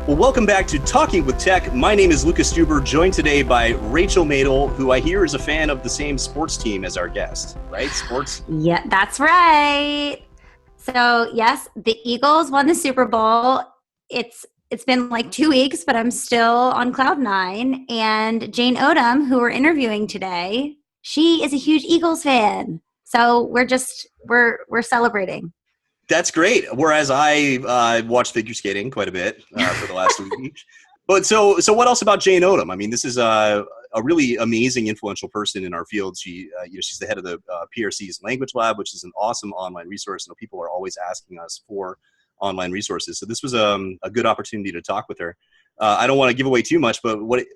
Well, welcome back to Talking with Tech. My name is Lucas Stuber, joined today by Rachel Madel, who I hear is a fan of the same sports team as our guest, right? Sports? Yeah, that's right. So yes, the Eagles won the Super Bowl. It's been like 2 weeks, but I'm still on cloud nine. And Jane Odom, who we're interviewing today, she is a huge Eagles fan. So we're celebrating. That's great. Whereas I watched figure skating quite a bit for the last week. But so what else about Jane Odom? I mean, this is a really amazing, influential person in our field. She's the head of the PRC's Language Lab, which is an awesome online resource. People are always asking us for online resources. So this was a good opportunity to talk with her. I don't want to give away too much, but what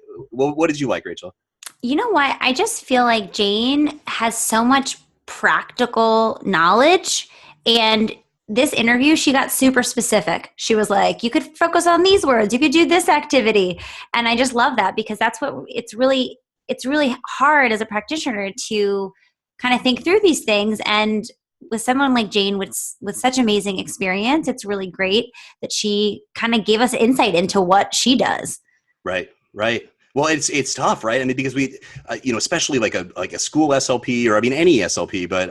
did you like, Rachel? You know what? I just feel like Jane has so much practical knowledge, and this interview, she got super specific. She was like, you could focus on these words. You could do this activity. And I just love that, because that's what it's really hard as a practitioner to kind of think through these things. And with someone like Jane with such amazing experience, it's really great that she kind of gave us insight into what she does. Right. Well, it's tough, right? I mean, because we, especially like a school SLP, or I mean any SLP, but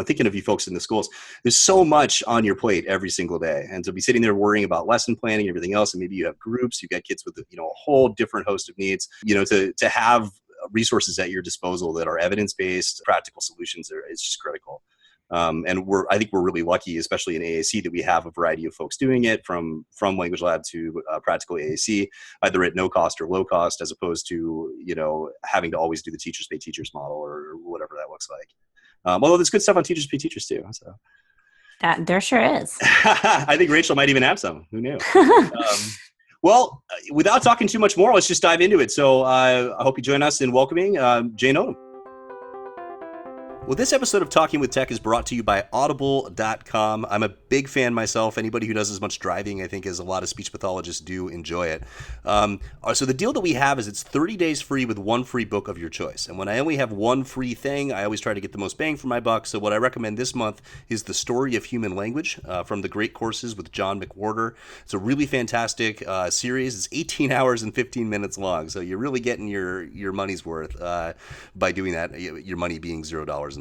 thinking of you folks in the schools, there's so much on your plate every single day, and to be sitting there worrying about lesson planning and everything else, and maybe you have groups, you've got kids with a whole different host of needs, to have resources at your disposal that are evidence-based, practical solutions is just critical. And I think we're really lucky, especially in AAC, that we have a variety of folks doing it from Language Lab to Practical AAC, either at no cost or low cost, as opposed to, having to always do the teachers pay teachers model or whatever that looks like. Although there's good stuff on teachers pay teachers too. So that there sure is. I think Rachel might even have some. Who knew? Well, without talking too much more, let's just dive into it. So I hope you join us in welcoming Jane Odom. Well, this episode of Talking with Tech is brought to you by Audible.com. I'm a big fan myself. Anybody who does as much driving, I think, as a lot of speech pathologists do, enjoy it. So the deal that we have is it's 30 days free with one free book of your choice. And when I only have one free thing, I always try to get the most bang for my buck. So what I recommend this month is The Story of Human Language from the Great Courses with John McWhorter. It's a really fantastic series. It's 18 hours and 15 minutes long. So you're really getting your money's worth by doing that, your money being $0.00.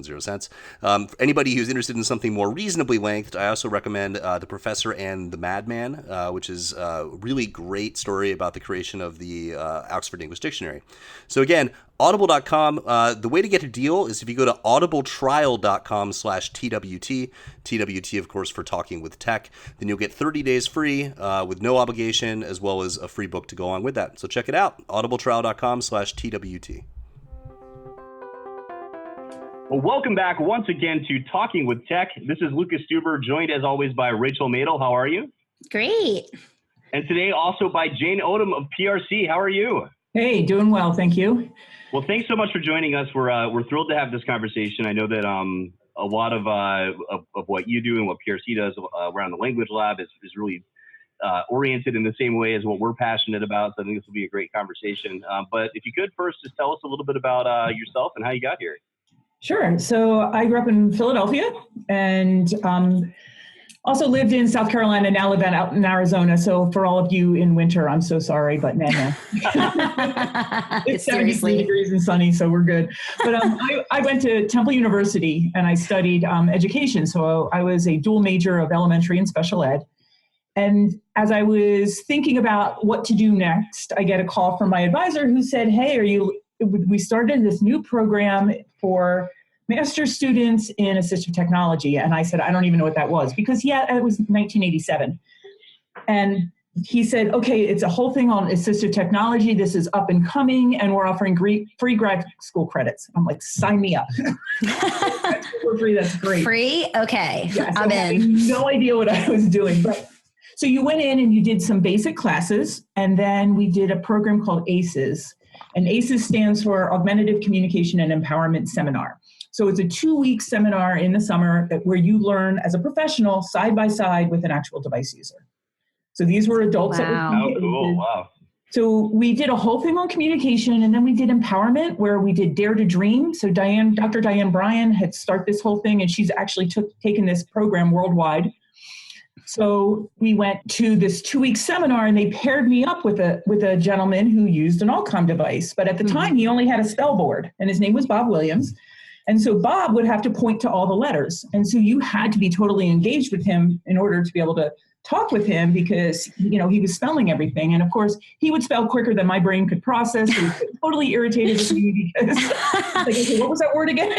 Anybody who's interested in something more reasonably lengthed, I also recommend The Professor and the Madman, which is a really great story about the creation of the Oxford English Dictionary. So again, Audible.com, the way to get a deal is if you go to audibletrial.com/TWT, TWT, of course, for Talking with Tech, then you'll get 30 days free with no obligation, as well as a free book to go along with that. So check it out, audibletrial.com/TWT. Well, welcome back once again to Talking with Tech. This is Lucas Stuber, joined as always by Rachel Madel. How are you? Great. And today also by Jane Odom of PRC. How are you? Hey, doing well, thank you. Well, thanks so much for joining us. We're thrilled to have this conversation. I know that a lot of what you do and what PRC does around the Language Lab is really oriented in the same way as what we're passionate about. So I think this will be a great conversation. But if you could first just tell us a little bit about yourself and how you got here. Sure. So I grew up in Philadelphia and also lived in South Carolina, now live out in Arizona. So for all of you in winter, I'm so sorry, but no. It's 73 degrees and sunny, so we're good. But I went to Temple University and I studied education. So I was a dual major of elementary and special ed. And as I was thinking about what to do next, I get a call from my advisor who said, hey, we started this new program for master's students in assistive technology. And I said, I don't even know what that was, because it was 1987. And he said, okay, it's a whole thing on assistive technology. This is up and coming, and we're offering free grad school credits. I'm like, sign me up. For free, that's great. Free? Okay, yeah, so I'm in. I had no idea what I was doing. But so you went in and you did some basic classes, and then we did a program called ACES. And ACES stands for Augmentative Communication and Empowerment Seminar. So it's a 2-week seminar in the summer where you learn as a professional side by side with an actual device user. So these were adults that were cool. Wow. So we did a whole thing on communication, and then we did empowerment where we did Dare to Dream. So Dr. Diane Bryan had started this whole thing, and she's actually taken this program worldwide. So we went to this 2-week seminar, and they paired me up with a gentleman who used an Alcom device. But at the time, he only had a spell board, and his name was Bob Williams. And so Bob would have to point to all the letters. And so you had to be totally engaged with him in order to be able to talk with him, because, he was spelling everything. And of course, he would spell quicker than my brain could process. He was totally irritated with me because, okay, what was that word again?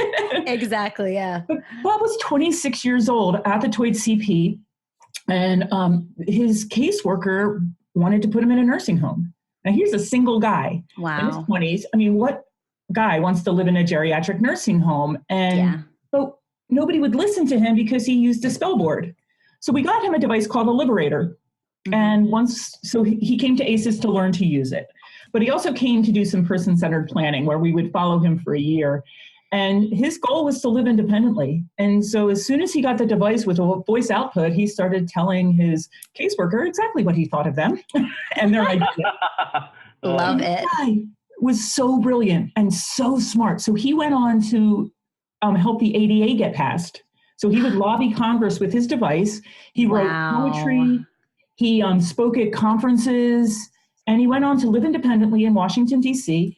Exactly, yeah. But Bob was 26 years old at the Toyd CP, and his caseworker wanted to put him in a nursing home. Now, here's a single guy in his 20s. I mean, what guy wants to live in a geriatric nursing home? But nobody would listen to him because he used a spell board. So we got him a device called a Liberator. And he came to ACES to learn to use it. But he also came to do some person-centered planning where we would follow him for a year. And his goal was to live independently. And so as soon as he got the device with a voice output, he started telling his caseworker exactly what he thought of them and their idea. Love it. The guy was so brilliant and so smart. So he went on to help the ADA get passed. So he would lobby Congress with his device. He wrote poetry. He spoke at conferences, and he went on to live independently in Washington, D.C.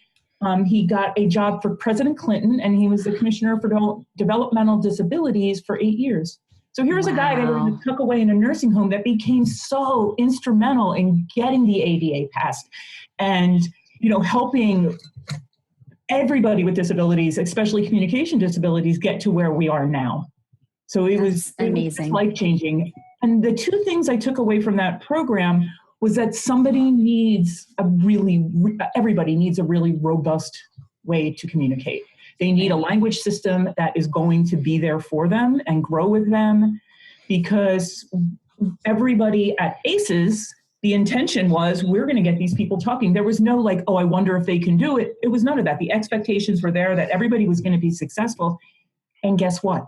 He got a job for President Clinton, and he was the commissioner for developmental disabilities for 8 years. So here's a guy that we're going to tuck away in a nursing home that became so instrumental in getting the ADA passed and, helping everybody with disabilities, especially communication disabilities, get to where we are now. So it was amazing, life-changing. And the two things I took away from that program was that everybody needs a really robust way to communicate. They need a language system that is going to be there for them and grow with them, because everybody at ACES, the intention was, we're going to get these people talking. There was no I wonder if they can do it. It was none of that. The expectations were there that everybody was going to be successful. And guess what?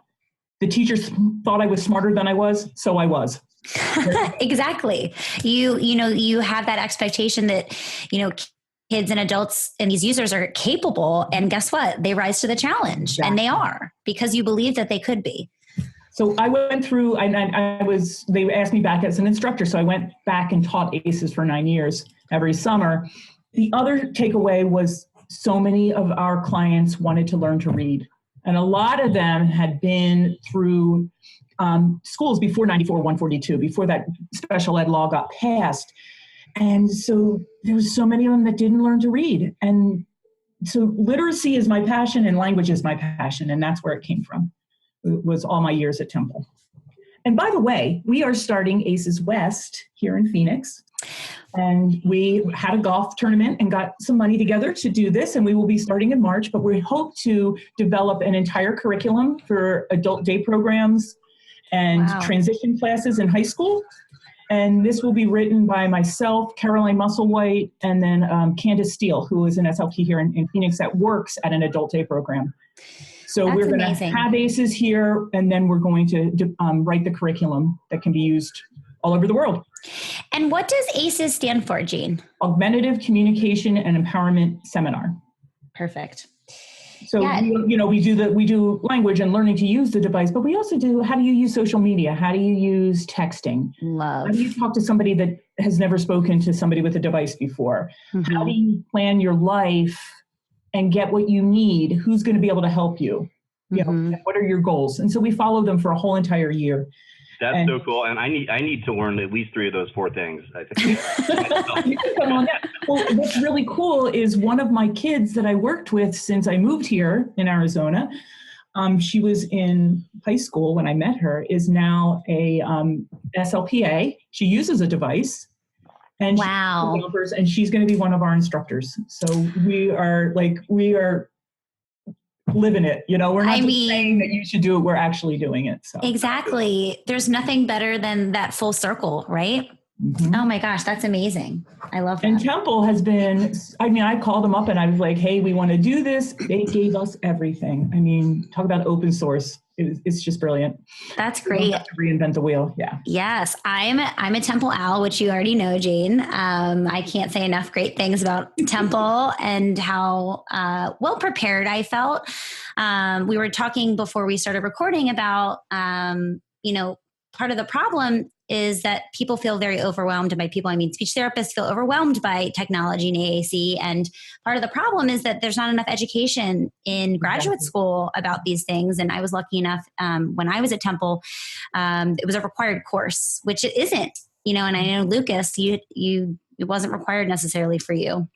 The teachers thought I was smarter than I was, so I was. Exactly. You have that expectation that, kids and adults and these users are capable, and guess what? They rise to the challenge. Exactly. And they are, because you believe that they could be. So I went through, they asked me back as an instructor. So I went back and taught ACES for 9 years every summer. The other takeaway was so many of our clients wanted to learn to read. And a lot of them had been through schools before 94-142, before that special ed law got passed. And so there was so many of them that didn't learn to read. And so literacy is my passion and language is my passion. And that's where it came from. It was all my years at Temple. And by the way, we are starting ACES West here in Phoenix. And we had a golf tournament and got some money together to do this. And we will be starting in March, but we hope to develop an entire curriculum for adult day programs and transition classes in high school. And this will be written by myself, Caroline Musselwhite, and then Candace Steele, who is an SLP here in Phoenix that works at an adult day program. So we're going to have ACES here, and then we're going to write the curriculum that can be used all over the world. And what does ACES stand for, Jean? Augmentative Communication and Empowerment Seminar. Perfect. So, we do language and learning to use the device, but we also do, how do you use social media? How do you use texting? Love. How do you talk to somebody that has never spoken to somebody with a device before? Mm-hmm. How do you plan your life and get what you need? Who's going to be able to help you? What are your goals? And so we follow them for a whole entire year. That's so cool. And I need to learn at least 3 of those 4 things, I think. Well, what's really cool is one of my kids that I worked with since I moved here in Arizona, she was in high school when I met her, is now a SLPA. She uses a device. And and she's going to be one of our instructors. So we are living it, we're not just saying that you should do it, we're actually doing it. So exactly. There's nothing better than that full circle, right? Mm-hmm. Oh my gosh, that's amazing. I love that. And Temple has been, I called them up and I was like, hey, we want to do this. They gave us everything. Talk about open source. It's just brilliant. That's great. You don't have to reinvent the wheel. Yeah. Yes. I'm a Temple owl, which you already know, Jane. I can't say enough great things about Temple and how well prepared I felt. We were talking before we started recording about, part of the problem is that people feel very overwhelmed, and by people I mean speech therapists feel overwhelmed by technology and AAC. And part of the problem is that there's not enough education in graduate school about these things. And I was lucky enough when I was at Temple, it was a required course, which it isn't, and I know Lucas, it wasn't required necessarily for you.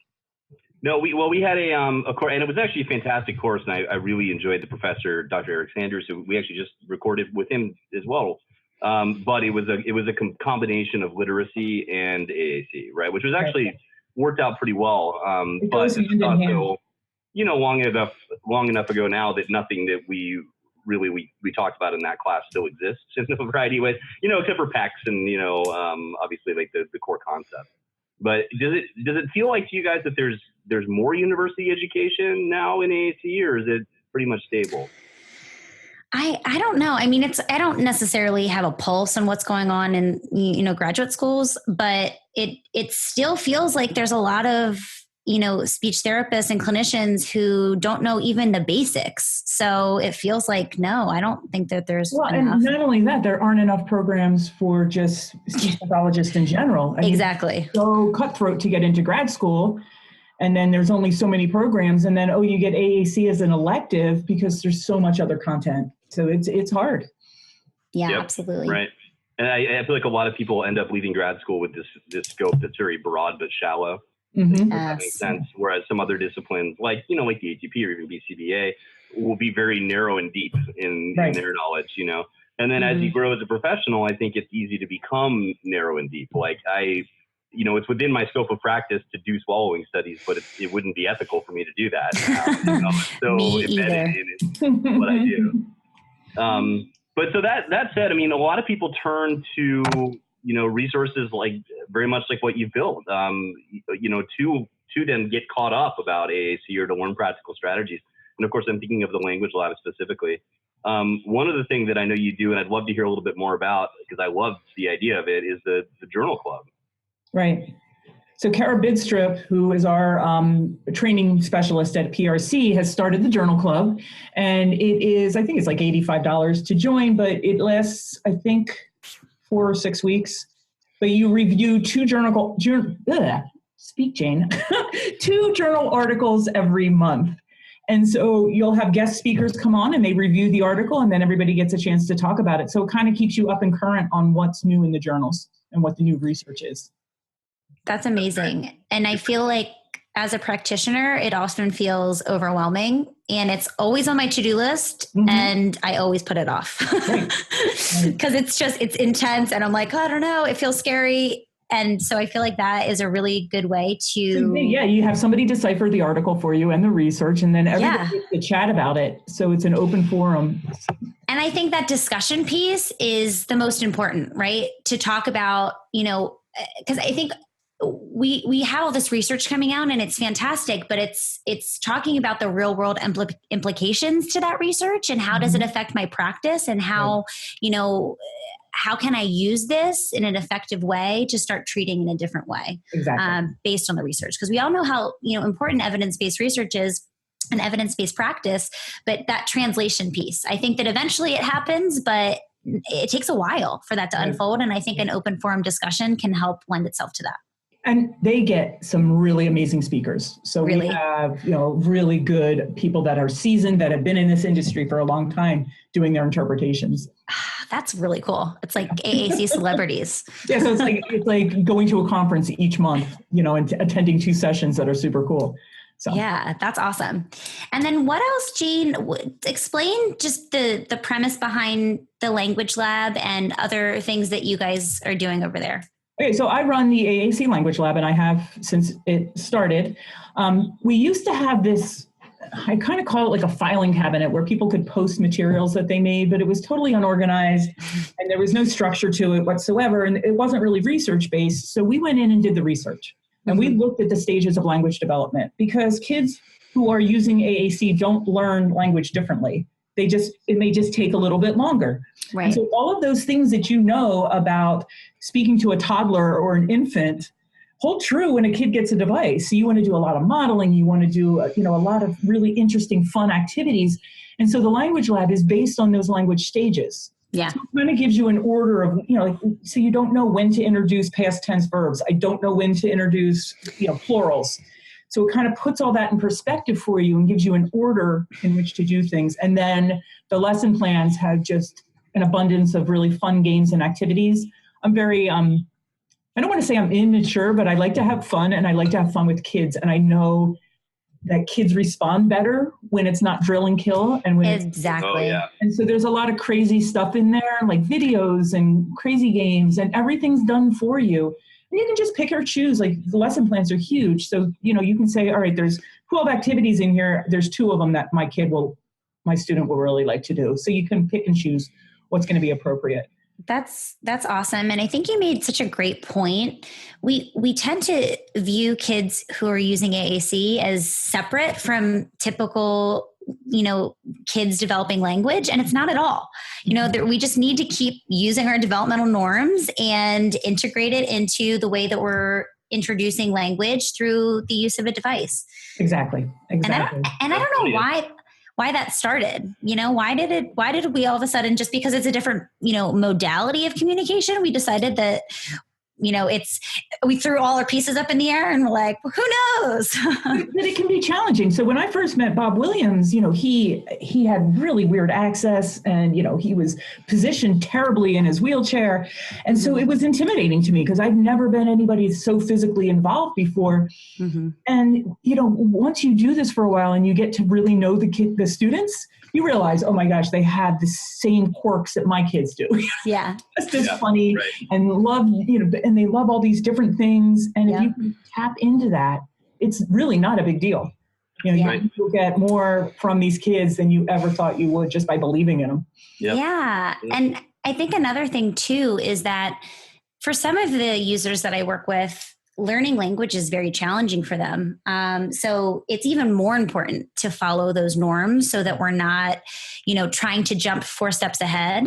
No, we had a course, and it was actually a fantastic course, and I really enjoyed the professor, Dr. Aac Sanders, who we actually just recorded with him as well. But it was a combination of literacy and AAC, right? Which was actually worked out pretty well. But it's also, long enough ago now that nothing that we talked about in that class still exists in a variety of ways, except for PECs and, obviously like the core concept. But does it feel like to you guys that there's more university education now in AAC, or is it pretty much stable? I don't know. I mean, I don't necessarily have a pulse on what's going on in, graduate schools, but it still feels like there's a lot of, speech therapists and clinicians who don't know even the basics. So it feels like, no, I don't think that there's enough. And not only that, there aren't enough programs for just speech pathologists in general. Exactly. It's so cutthroat to get into grad school. And then there's only so many programs. And then, you get AAC as an elective because there's so much other content. So it's hard. Yeah, yep, absolutely. Right. And I feel like a lot of people end up leaving grad school with this scope that's very broad but shallow. Mm-hmm. That makes sense. Whereas some other disciplines, like the ATP or even BCBA, will be very narrow and deep in their knowledge, And then as you grow as a professional, I think it's easy to become narrow and deep. Like it's within my scope of practice to do swallowing studies, but it wouldn't be ethical for me to do that. It's so Me embedded in what I do. But so that said, I mean, a lot of people turn to, resources like very much like what you've built, to then get caught up about AAC or to learn practical strategies. And of course, I'm thinking of the Language Lab specifically. One of the things that I know you do, and I'd love to hear a little bit more about, because I love the idea of it, is the Journal Club. Right. So Kara Bidstrup, who is our training specialist at PRC, has started the Journal Club. And I think it's like $85 to join, but it lasts, I think, 4 or 6 weeks. But you review two journal articles every month. And so you'll have guest speakers come on and they review the article, and then everybody gets a chance to talk about it. So it kind of keeps you up and current on what's new in the journals and what the new research is. That's amazing. And I feel like as a practitioner, it often feels overwhelming, and it's always on my to-do list, and I always put it off because it's intense, and I'm like, I don't know, it feels scary. And so I feel like that is a really good way to... you have somebody decipher the article for you and the research, and then everybody gets to chat about it. So it's an open forum. And I think that discussion piece is the most important, right? To talk about, because I think we have all this research coming out and it's fantastic, but it's talking about the real world implications to that research, and how does it affect my practice, and how, how can I use this in an effective way to start treating in a different way, based on the research? Because we all know how, important evidence-based research is and evidence-based practice, but that translation piece, I think that eventually it happens, but it takes a while for that to unfold. And I think an open forum discussion can help lend itself to that. And they get some really amazing speakers. So we have, really good people that are seasoned, that have been in this industry for a long time doing their interpretations. That's really cool. It's like AAC celebrities. Yeah, so it's like going to a conference each month, and attending 2 sessions that are super cool. So. Yeah, that's awesome. And then what else, Jane? Explain just the premise behind the Language Lab and other things that you guys are doing over there. Okay, so I run the AAC Language Lab, and I have since it started. We used to have this, I kind of call it like a filing cabinet where people could post materials that they made, but it was totally unorganized and there was no structure to it whatsoever, and it wasn't really research-based. So we went in and did the research, and we looked at the stages of language development, because kids who are using AAC don't learn language differently. It may just take a little bit longer. Right. And so all of those things that about speaking to a toddler or an infant hold true when a kid gets a device. So you want to do a lot of modeling. You want to do, a lot of really interesting, fun activities. And so the Language Lab is based on those language stages. Yeah. So it kind of gives you an order of, like, so you don't know when to introduce past tense verbs. I don't know when to introduce, plurals. So it kind of puts all that in perspective for you and gives you an order in which to do things. And then the lesson plans have just an abundance of really fun games and activities. I'm very, I don't want to say I'm immature, but I like to have fun, and I like to have fun with kids. And I know that kids respond better when it's not drill and kill. And when Exactly. Oh, yeah. and so there's a lot of crazy stuff in there, like videos and crazy games, and everything's done for you. And you can just pick or choose. Like, the lesson plans are huge. So, you can say, all right, there's 12 activities in here. There's 2 of them that my student will really like to do. So you can pick and choose what's going to be appropriate. That's awesome. And I think you made such a great point. We tend to view kids who are using AAC as separate from typical, kids developing language. And it's not at all. We just need to keep using our developmental norms and integrate it into the way that we're introducing language through the use of a device. Exactly. And I don't know why that started. Why did we all of a sudden, just because it's a different, modality of communication, we decided that, we threw all our pieces up in the air and we're like, well, who knows? But it can be challenging. So when I first met Bob Williams, he had really weird access, and, he was positioned terribly in his wheelchair. And so it was intimidating to me because I've never been anybody so physically involved before. Mm-hmm. And, once you do this for a while and you get to really know the students, you realize, oh my gosh, they have the same quirks that my kids do. Yeah. It's just funny, right. And love, and they love all these different things. And if you can tap into that, it's really not a big deal. You'll get more from these kids than you ever thought you would just by believing in them. Yep. Yeah. And I think another thing too is that for some of the users that I work with, learning language is very challenging for them. So it's even more important to follow those norms so that we're not, trying to jump 4 steps ahead.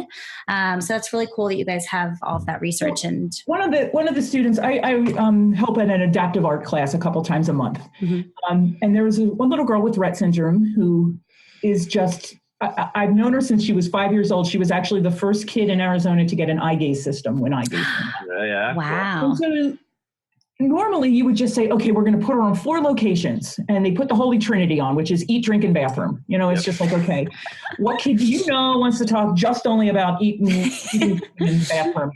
So that's really cool that you guys have all of that research. And one of the students, I help at an adaptive art class a couple times a month. Mm-hmm. And there was one little girl with Rett syndrome who is just, I've known her since she was 5 years old. She was actually the first kid in Arizona to get an eye gaze system when eye gaze came out. Yeah. Wow. So normally you would just say, okay, we're going to put her on 4 locations, and they put the Holy Trinity on, which is eat, drink, and bathroom. It's just like, okay, what kid do you know wants to talk just only about eating and bathroom?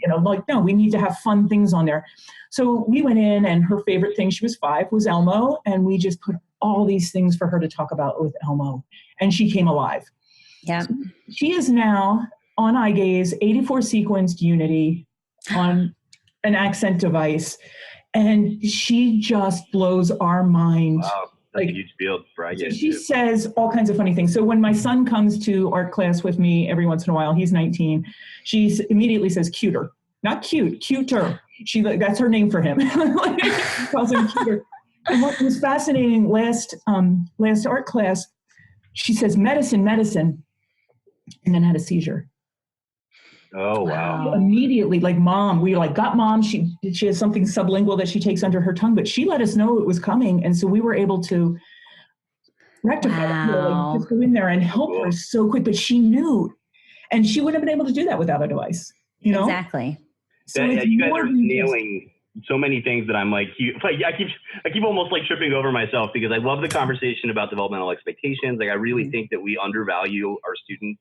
No, we need to have fun things on there. So we went in, and her favorite thing, she was 5, was Elmo. And we just put all these things for her to talk about with Elmo. And she came alive. Yeah. So she is now on eye gaze, 84 sequenced Unity on an accent device. And she just blows our mind. Wow, that's a huge field for so she says all kinds of funny things. So when my son comes to art class with me every once in a while, he's 19, she immediately says cuter. Not cute, cuter. That's her name for him. She calls him cuter. And what was fascinating last art class, she says medicine, and then had a seizure. Oh, wow. Immediately, like, mom, we got mom. She has something sublingual that she takes under her tongue, but she let us know it was coming. And so we were able to rectify it, just go in there and help her so quick. But she knew, and she wouldn't have been able to do that without a device, Exactly. So you guys are nailing so many things that I'm like, I keep almost like tripping over myself because I love the conversation about developmental expectations. Like, I really think that we undervalue our students,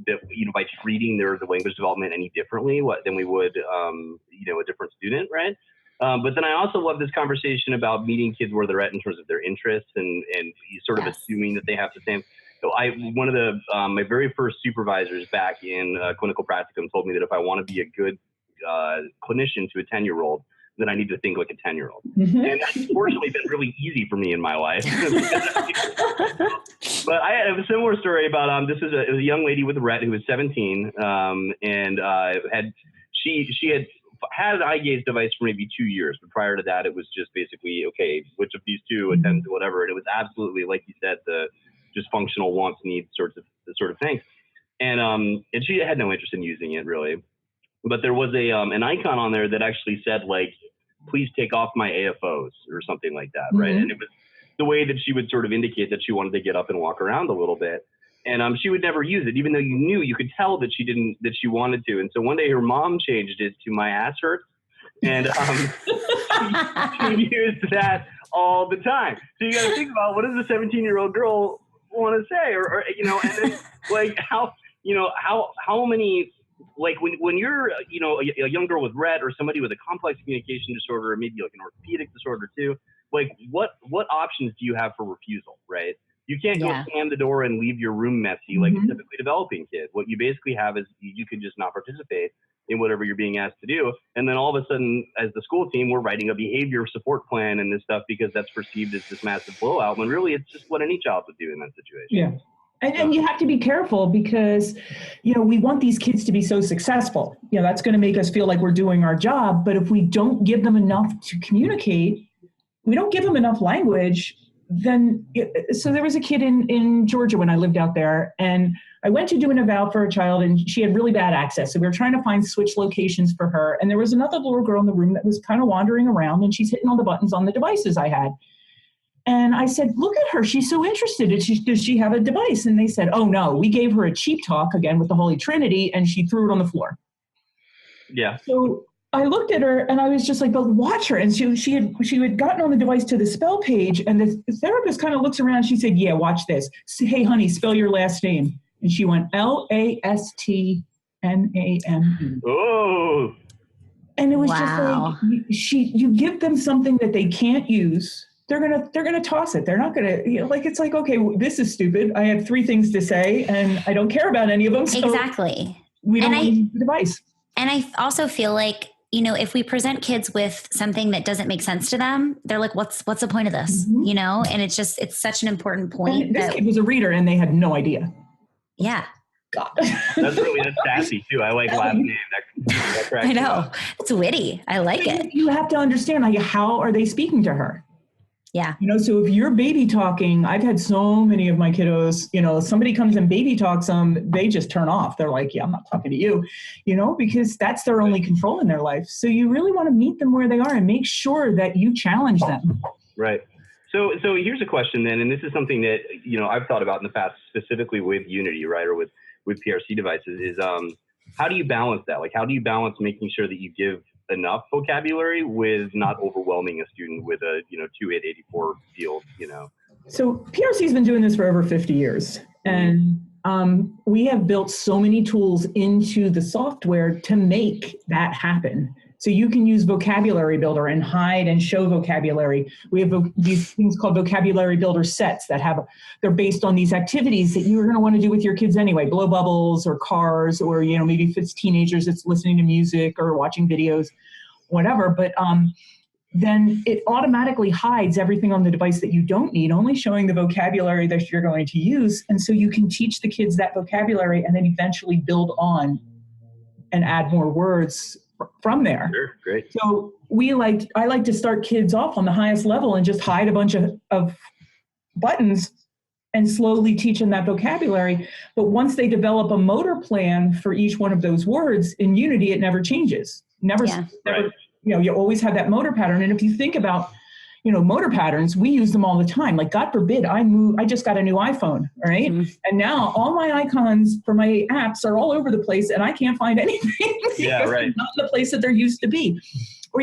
that by treating their language development any differently than we would a different student, right? But then I also love this conversation about meeting kids where they're at in terms of their interests and sort of assuming that they have the same. So one of the my very first supervisors back in clinical practicum told me that if I want to be a good clinician to a 10-year-old, then I need to think like a 10-year-old. Mm-hmm. And that's fortunately been really easy for me in my life. But I have a similar story about it was a young lady with Rett who was 17, and she had an eye gaze device for maybe 2 years, but prior to that, it was just basically, okay, which of these 2 attends to whatever, and it was absolutely, like you said, the just functional wants, needs sort of things, and she had no interest in using it really, but there was an icon on there that actually said like, please take off my AFOs or something like that, right? And it was the way that she would sort of indicate that she wanted to get up and walk around a little bit. And she would never use it, even though you could tell that she wanted to. And so one day her mom changed it to my ass hurts. And she used that all the time. So you got to think about, what does a 17-year-old girl want to say? Or and then like how many, like when you're, a young girl with Rett or somebody with a complex communication disorder, or maybe like an orthopedic disorder too, like what options do you have for refusal, right? You can't go slam the door and leave your room messy like a typically developing kid. What you basically have is you can just not participate in whatever you're being asked to do. And then all of a sudden, as the school team, we're writing a behavior support plan and this stuff because that's perceived as this massive blowout, when really it's just what any child would do in that situation. Yeah. And you have to be careful because, we want these kids to be so successful. That's going to make us feel like we're doing our job. But if we don't give them enough to communicate, we don't give them enough language, so there was a kid in Georgia when I lived out there, and I went to do an eval for a child, and she had really bad access. So we were trying to find switch locations for her. And there was another little girl in the room that was kind of wandering around, and she's hitting all the buttons on the devices I had. And I said, look at her. She's so interested. Does she have a device? And they said, oh, no, we gave her a cheap talk, again, with the Holy Trinity, and she threw it on the floor. Yeah. So I looked at her and I was just like, but watch her. And she had gotten on the device to the spell page, and the therapist kind of looks around. She said, yeah, watch this. Hey, honey, spell your last name. And she went Lastname. Oh. And it was just like, you give them something that they can't use. They're gonna toss it. They're not gonna, it's like, okay, this is stupid. I have 3 things to say and I don't care about any of them. So exactly. We don't use the device. And I also feel like, if we present kids with something that doesn't make sense to them, they're like, what's the point of this? And it's such an important point. And this kid was a reader and they had no idea. Yeah. God. That's sassy too. I like last name. That I know. It's witty. I like it. You have to understand, how are they speaking to her? Yeah. So if you're baby talking, I've had so many of my kiddos, somebody comes and baby talks them, they just turn off. They're like, yeah, I'm not talking to you, because that's their only control in their life. So you really want to meet them where they are and make sure that you challenge them. Right. So here's a question then, and this is something that, I've thought about in the past, specifically with Unity, right, or with PRC devices, is how do you balance that? Like, how do you balance making sure that you give enough vocabulary with not overwhelming a student with a 2884 field? So PRC's been doing this for over 50 years, and we have built so many tools into the software to make that happen. So you can use Vocabulary Builder and hide and show vocabulary. We have these things called Vocabulary Builder sets they're based on these activities that you're going to want to do with your kids anyway, blow bubbles or cars, or, maybe if it's teenagers, it's listening to music or watching videos, whatever. But then it automatically hides everything on the device that you don't need, only showing the vocabulary that you're going to use. And so you can teach the kids that vocabulary and then eventually build on and add more words from there. Sure, great. So I like to start kids off on the highest level and just hide a bunch of buttons and slowly teach them that vocabulary. But once they develop a motor plan for each one of those words in Unity, it never changes. Never. Right. You always have that motor pattern. And if you think about, motor patterns, we use them all the time. Like, God forbid, I just got a new iPhone, right? Mm-hmm. And now all my icons for my apps are all over the place and I can't find anything. Yeah, right. Not the place that they're used to be. Or,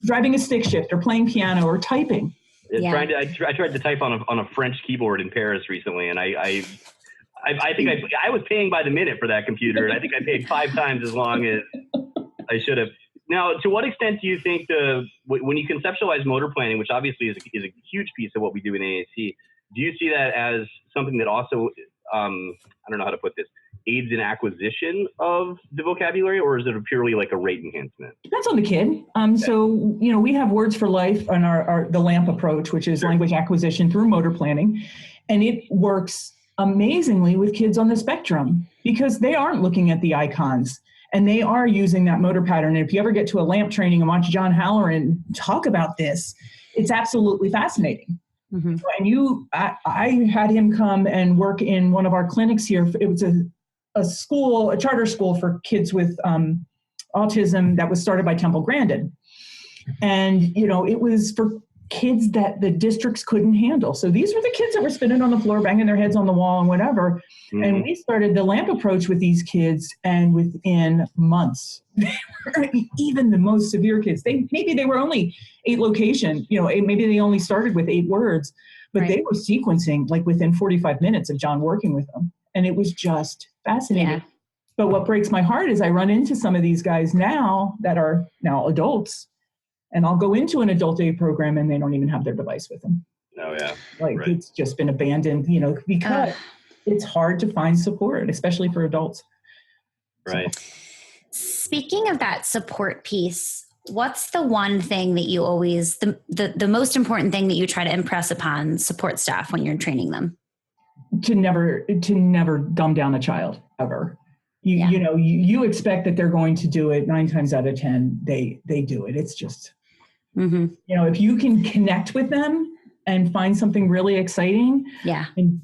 driving a stick shift or playing piano or typing. I tried to type on a French keyboard in Paris recently, and I think I was paying by the minute for that computer, and I think I paid 5 times as long as I should have. Now, to what extent do you think when you conceptualize motor planning, which obviously is a huge piece of what we do in AAC, do you see that as something that also, I don't know how to put this, aids in acquisition of the vocabulary, or is it purely like a rate enhancement? Depends on the kid. So, we have Words for Life on the LAMP approach, which is language acquisition through motor planning. And it works amazingly with kids on the spectrum because they aren't looking at the icons. And they are using that motor pattern. And if you ever get to a LAMP training and watch John Halloran talk about this, it's absolutely fascinating. Mm-hmm. And I had him come and work in one of our clinics here. It was a charter school for kids with autism that was started by Temple Grandin. And, it was for kids that the districts couldn't handle. So these were the kids that were spinning on the floor, banging their heads on the wall and whatever. Mm-hmm. And we started the LAMP approach with these kids, and within months, even the most severe kids, maybe they were only 8 location, maybe they only started with 8 words, but they were sequencing like within 45 minutes of John working with them. And it was just fascinating. Yeah. But what breaks my heart is I run into some of these guys now that are now adults, and I'll go into an adult day program and they don't even have their device with them. Oh, yeah. It's just been abandoned, because it's hard to find support, especially for adults. Right. So. Speaking of that support piece, what's the one thing that you always, the most important thing that you try to impress upon support staff when you're training them? To never dumb down a child, ever. You expect that they're going to do it 9 times out of 10, they do it. It's just, if you can connect with them and find something really exciting. Yeah. And,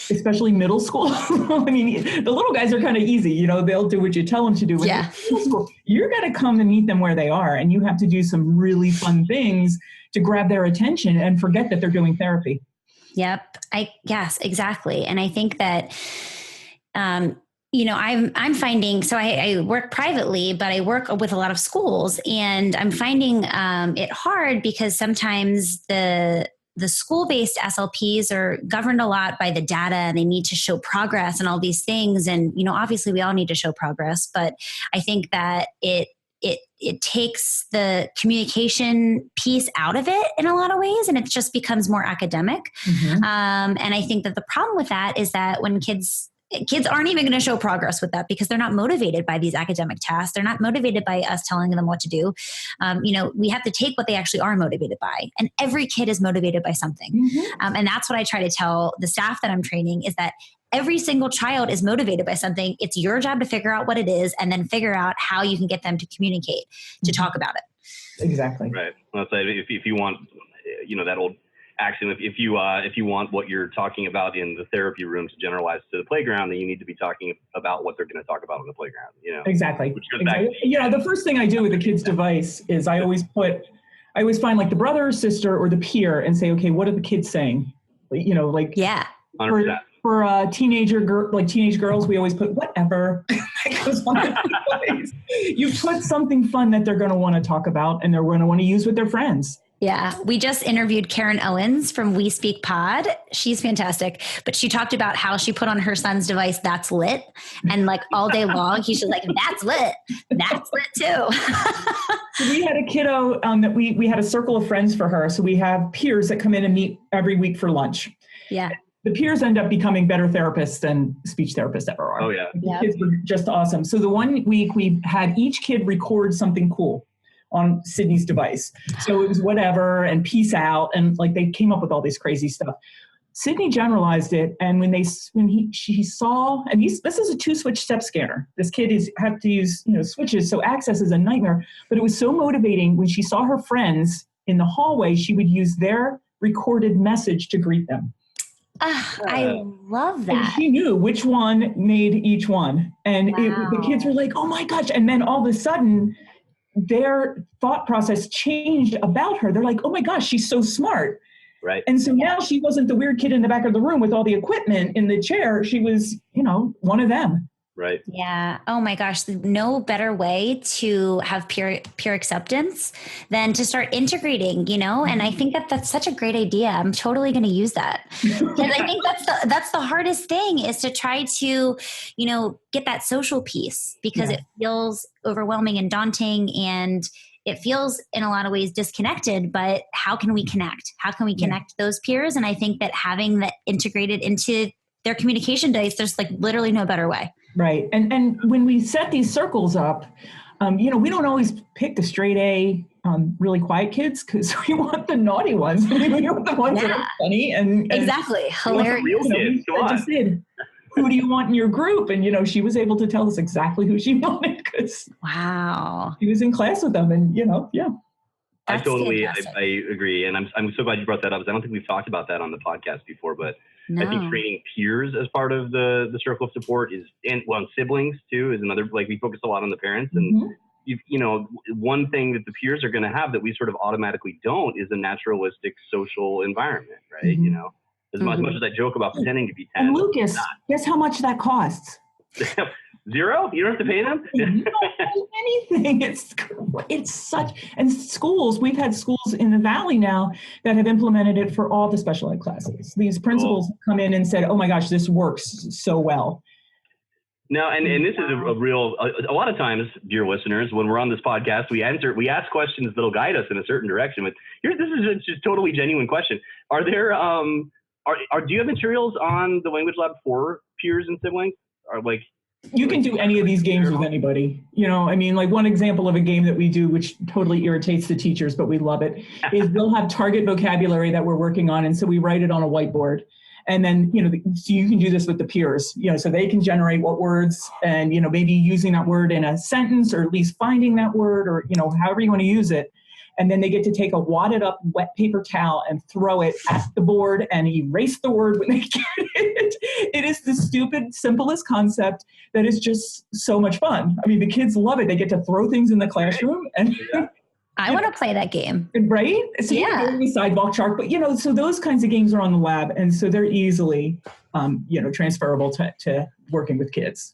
especially middle school. I mean, the little guys are kind of easy, they'll do what you tell them to do. With middle school, you're going to come and meet them where they are, and you have to do some really fun things to grab their attention and forget that they're doing therapy. Yep. Yes, exactly. And I think that, I'm finding, so I work privately, but I work with a lot of schools, and I'm finding it hard because sometimes the school-based SLPs are governed a lot by the data, and they need to show progress and all these things. And, obviously we all need to show progress, but I think that it takes the communication piece out of it in a lot of ways, and it just becomes more academic. Mm-hmm. And I think that the problem with that is that when kids aren't even going to show progress with that because they're not motivated by these academic tasks. They're not motivated by us telling them what to do. We have to take what they actually are motivated by. And every kid is motivated by something. Mm-hmm. And that's what I try to tell the staff that I'm training, is that every single child is motivated by something. It's your job to figure out what it is, and then figure out how you can get them to communicate, to talk about it. Exactly. Right. Well, so if you want, that old axiom, if you want what you're talking about in the therapy room to generalize to the playground, then you need to be talking about what they're going to talk about on the playground. Exactly. Which goes back to, the first thing I do with the kid's device is I always find like the brother or sister or the peer and say, okay, what are the kids saying? Yeah. 100%. For teenage girls, we always put whatever. You put something fun that they're going to want to talk about and they're going to want to use with their friends. Yeah. We just interviewed Karen Owens from We Speak Pod. She's fantastic. But she talked about how she put on her son's device, "That's lit." And like all day long, he's just like, "That's lit. That's lit too." So we had a kiddo that we had a circle of friends for her. So we have peers that come in and meet every week for lunch. Yeah. The peers end up becoming better therapists than speech therapists ever are. Oh, yeah. The kids were just awesome. So the one week we had each kid record something cool on Sydney's device. So it was whatever and peace out. And like they came up with all this crazy stuff. Sydney generalized it. And she saw, and this is a 2-switch step scanner. This kid had to use, switches. So access is a nightmare, but it was so motivating when she saw her friends in the hallway, she would use their recorded message to greet them. I love that. And she knew which one made each one. And the kids were like, oh my gosh. And then all of a sudden, their thought process changed about her. They're like, oh my gosh, she's so smart. Right. And so now she wasn't the weird kid in the back of the room with all the equipment in the chair. She was, one of them. Right. Yeah. Oh my gosh. No better way to have peer acceptance than to start integrating, and I think that's such a great idea. I'm totally going to use that. Because I think that's the hardest thing, is to try to, get that social piece, because it feels overwhelming and daunting, and it feels in a lot of ways disconnected. But how can we connect? How can we connect those peers? And I think that having that integrated into their communication days, there's like literally no better way. Right. And when we set these circles up, we don't always pick the straight A, really quiet kids, because we want the naughty ones. We want the ones that are funny and exactly hilarious. Who do you want in your group? And, she was able to tell us exactly who she wanted, because she was in class with them. And, I totally agree. And I'm so glad you brought that up, because I don't think we've talked about that on the podcast before, but I think training peers as part of the circle of support and siblings too is another, like we focus a lot on the parents and, one thing that the peers are going to have that we sort of automatically don't is a naturalistic social environment, right? Mm-hmm. As much as I joke about pretending to be 10. And Lucas, guess how much that costs? Zero? You don't have to pay them? You don't pay anything. It's such, and schools, we've had schools in the Valley now that have implemented it for all the special ed classes. These principals have come in and said, oh my gosh, this works so well. No, and this is a lot of times, dear listeners, when we're on this podcast, we ask questions that'll guide us in a certain direction. But this is just totally genuine question. Are there, do you have materials on the Language Lab for peers and siblings? You can do any of these games with anybody. One example of a game that we do, which totally irritates the teachers, but we love it, is they'll have target vocabulary that we're working on. And so we write it on a whiteboard. And then, so you can do this with the peers, so they can generate what words and, maybe using that word in a sentence or at least finding that word or, however you want to use it. And then they get to take a wadded up wet paper towel and throw it at the board and erase the word when they get it. It is the stupid, simplest concept that is just so much fun. I mean, the kids love it. They get to throw things in the classroom. And I want to play that game. Right? So yeah. The sidewalk chart, but so those kinds of games are on the lab. And so they're easily, transferable to working with kids.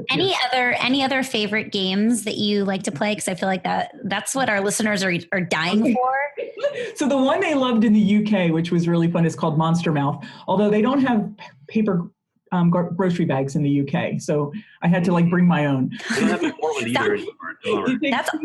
Any other favorite games that you like to play? Because I feel like that's what our listeners are dying for. So the one they loved in the UK, which was really fun, is called Monster Mouth. Although they don't have paper grocery bags in the UK, so I had to bring my own. They don't have the Portland either anymore.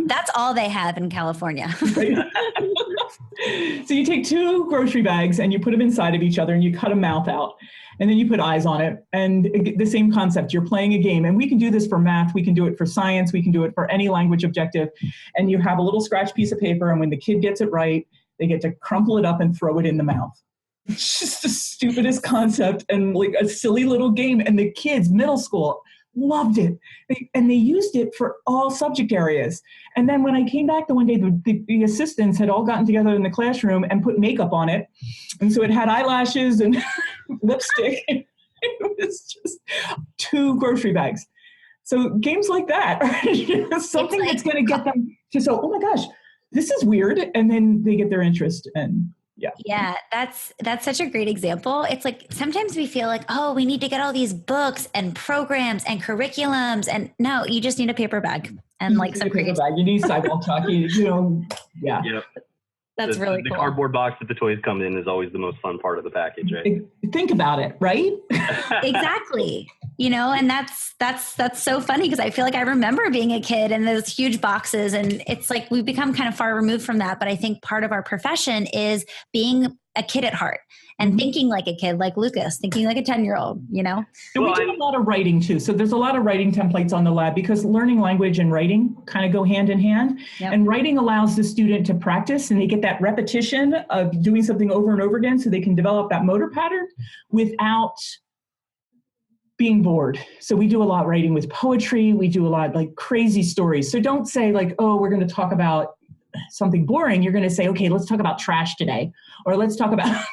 That's all they have in California. So you take 2 grocery bags and you put them inside of each other and you cut a mouth out. And then you put eyes on it. And the same concept, you're playing a game. And we can do this for math. We can do it for science. We can do it for any language objective. And you have a little scratch piece of paper. And when the kid gets it right, they get to crumple it up and throw it in the mouth. It's just the stupidest concept and a silly little game. And the kids, middle school, loved it. And they used it for all subject areas. And then when I came back the one day, the assistants had all gotten together in the classroom and put makeup on it. And so it had eyelashes and lipstick. It was just 2 grocery bags. So games like that are something that's going to get them to say, oh my gosh, this is weird. And then they get their interest. And yeah, that's such a great example. It's sometimes we feel like, oh, we need to get all these books and programs and curriculums. And no, you just need a paper bag and some paper bag. You need sidewalk chalk. Yeah. That's really cool. The cardboard box that the toys come in is always the most fun part of the package, right? Think about it, right? Exactly. And that's so funny because I feel like I remember being a kid and those huge boxes, and it's we've become kind of far removed from that. But I think part of our profession is being a kid at heart and thinking like a kid, like Lucas, thinking like a 10-year-old, So we do a lot of writing too. So there's a lot of writing templates on the lab because learning language and writing kind of go hand in hand. Yep. And writing allows the student to practice and they get that repetition of doing something over and over again so they can develop that motor pattern without being bored. So we do a lot of writing with poetry. We do a lot crazy stories. So don't say oh, we're going to talk about something boring. You're going to say, okay, let's talk about trash today. Or let's talk about,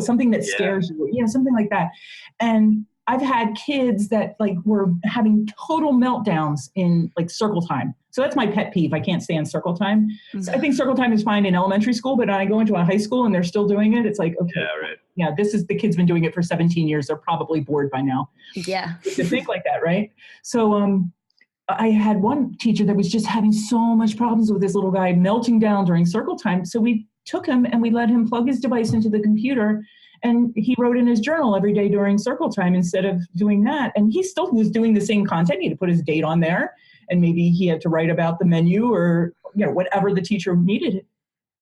something that scares you, something like that. And I've had kids that were having total meltdowns in circle time. So that's my pet peeve. I can't stand circle time. Mm-hmm. So I think circle time is fine in elementary school, but when I go into a high school and they're still doing it, it's okay. Yeah, right. Yeah, the kid's been doing it for 17 years. They're probably bored by now. Yeah. To think like that, right? So I had one teacher that was just having so much problems with this little guy melting down during circle time. So we took him and we let him plug his device into the computer and he wrote in his journal every day during circle time instead of doing that. And he still was doing the same content. He had to put his date on there and maybe he had to write about the menu or whatever the teacher needed.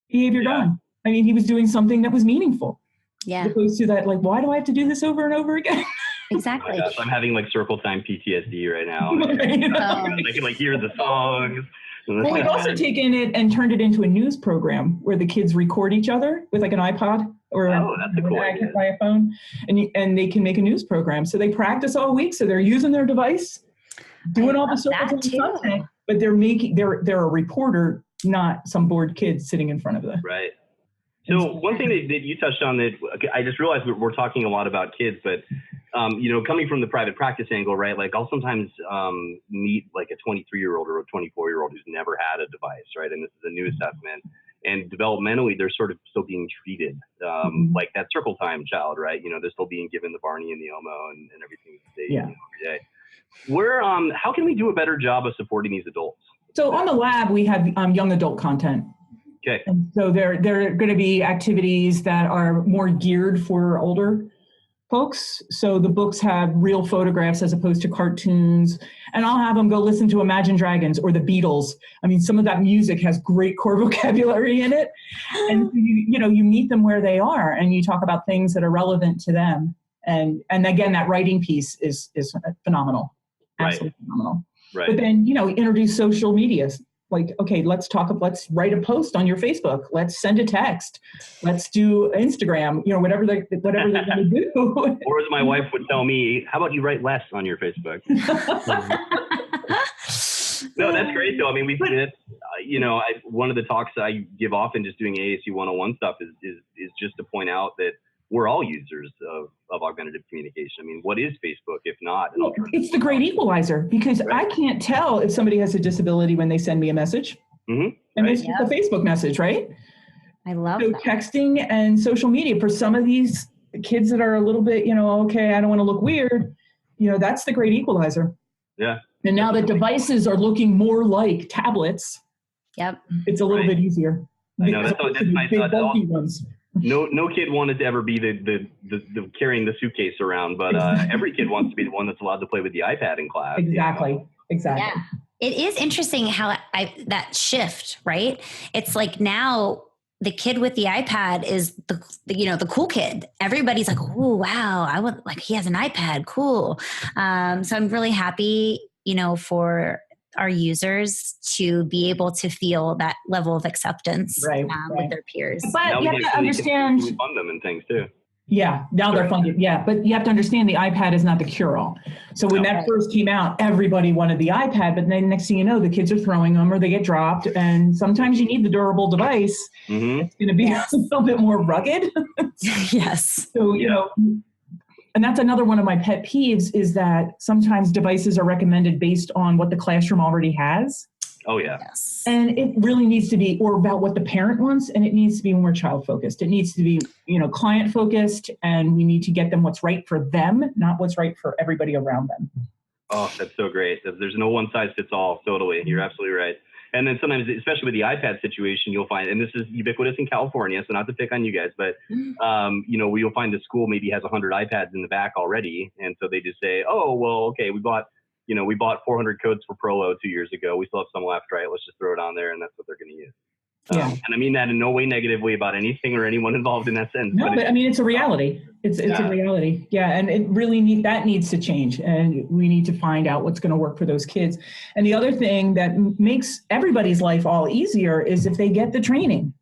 Behavior gone. I mean, he was doing something that was meaningful. Yeah. As opposed to that, why do I have to do this over and over again? Exactly. Oh my gosh, I'm having circle time PTSD right now. I can hear the songs. Well, we've also taken it and turned it into a news program where the kids record each other with an iPod or that's a cool idea. By a phone, and they can make a news program. So they practice all week. So they're using their device, doing all the circle time content, but they're a reporter, not some bored kid sitting in front of them. Right. So one thing that you touched on that I just realized we're talking a lot about kids, but coming from the private practice angle, right? Like I'll sometimes meet like a 23-year-old or a 24-year-old who's never had a device, right? And this is a new assessment. And developmentally, they're sort of still being treated like that circle time child, right? They're still being given the Barney and the Elmo and everything that they every day. How can we do a better job of supporting these adults? So on the lab, we have young adult content. Okay. And so there are going to be activities that are more geared for older folks. So the books have real photographs as opposed to cartoons. And I'll have them go listen to Imagine Dragons or the Beatles. I mean, some of that music has great core vocabulary in it. And you meet them where they are and you talk about things that are relevant to them. And again, that writing piece is phenomenal. Absolutely phenomenal. Right. But then, introduce social media. Like, okay, let's write a post on your Facebook. Let's send a text. Let's do Instagram, whatever they're going to do. Or as my wife would tell me, how about you write less on your Facebook? No, that's great though. I mean, one of the talks I give often just doing ASU 101 stuff is just to point out that we're all users of augmentative communication. I mean, what is Facebook if not an alternative? It's the great equalizer because I can't tell if somebody has a disability when they send me a message. And it's just a Facebook message, right? I love that. Texting and social media for some of these kids that are a little bit, okay, I don't want to look weird. That's the great equalizer. Yeah. And now that devices are looking more like tablets, it's a little bit easier. I know that's my big bulky ones. No kid wanted to ever be the carrying the suitcase around, but every kid wants to be the one that's allowed to play with the iPad in class. Exactly. Yeah. It is interesting how that shift, right? It's like now the kid with the iPad is the cool kid. Everybody's like, oh wow, he has an iPad, cool. So I'm really happy, for our users to be able to feel that level of acceptance with their peers. But you have to understand. We fund them and things too. Yeah, now they're funded. Yeah, but you have to understand the iPad is not the cure-all. So when that first came out, everybody wanted the iPad, but then next thing you know, the kids are throwing them or they get dropped. And sometimes you need the durable device. It's going to be a little bit more rugged. Yes. So, and that's another one of my pet peeves is that sometimes devices are recommended based on what the classroom already has. Oh, yeah. Yes. And it really needs to be, or about what the parent wants, and it needs to be more child-focused. It needs to be, client-focused, and we need to get them what's right for them, not what's right for everybody around them. Oh, that's so great. There's no one-size-fits-all, totally. You're absolutely right. And then sometimes, especially with the iPad situation, you'll find, and this is ubiquitous in California, so not to pick on you guys, but, you'll find the school maybe has 100 iPads in the back already. And so they just say, oh, well, okay, we bought 400 codes for Prolo 2 years ago. We still have some left, right? Let's just throw it on there, and that's what they're going to use. And I mean that in no way negatively about anything or anyone involved in that sense. No, but I mean, it's a reality. It's a reality. Yeah, and it really needs to change, and we need to find out what's going to work for those kids. And the other thing that makes everybody's life all easier is if they get the training.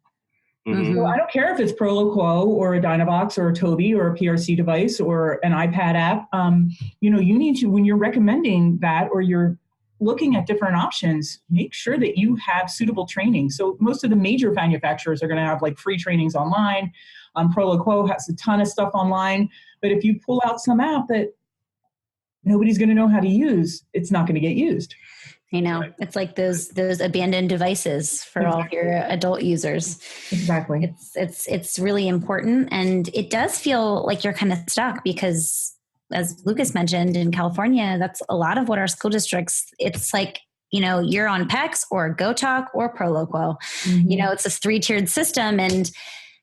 So I don't care if it's Prolo Quo or a Dynavox or a Toby or a PRC device or an iPad app. You need to, when you're recommending that or you're looking at different options, make sure that you have suitable training. So most of the major manufacturers are going to have like free trainings online. Prolo Quo has a ton of stuff online. But if you pull out some app that nobody's going to know how to use, it's not going to get used. It's like those abandoned devices for all your adult users. Exactly. It's really important, and it does feel like you're kind of stuck because, as Lucas mentioned, in California, that's a lot of what our school districts. It's like you're on PEX or GoTalk or Proloquo. It's a 3-tiered system, and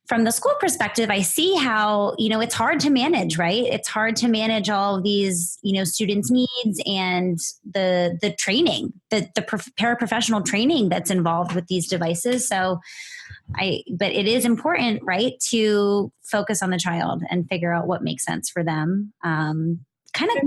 from the school perspective, I see how, it's hard to manage, right? It's hard to manage all of these, students' needs and the training, the paraprofessional training that's involved with these devices. But it is important, right, to focus on the child and figure out what makes sense for them. And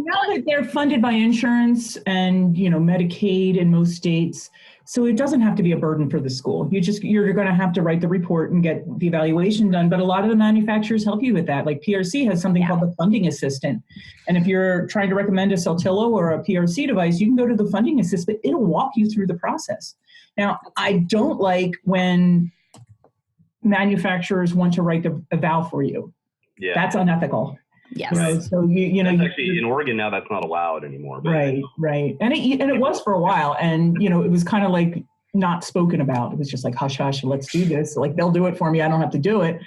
now that they're funded by insurance and, Medicaid in most states, so it doesn't have to be a burden for the school. You're going to have to write the report and get the evaluation done. But a lot of the manufacturers help you with that. Like PRC has something called the funding assistant. And if you're trying to recommend a Saltillo or a PRC device, you can go to the funding assistant. It'll walk you through the process. Now, I don't like when manufacturers want to write the eval for you. Yeah. That's unethical. Yes. Right? So that's actually in Oregon now. That's not allowed anymore. But right. And it was for a while, and it was kind of like not spoken about. It was just like hush hush. Let's do this. Like they'll do it for me. I don't have to do it.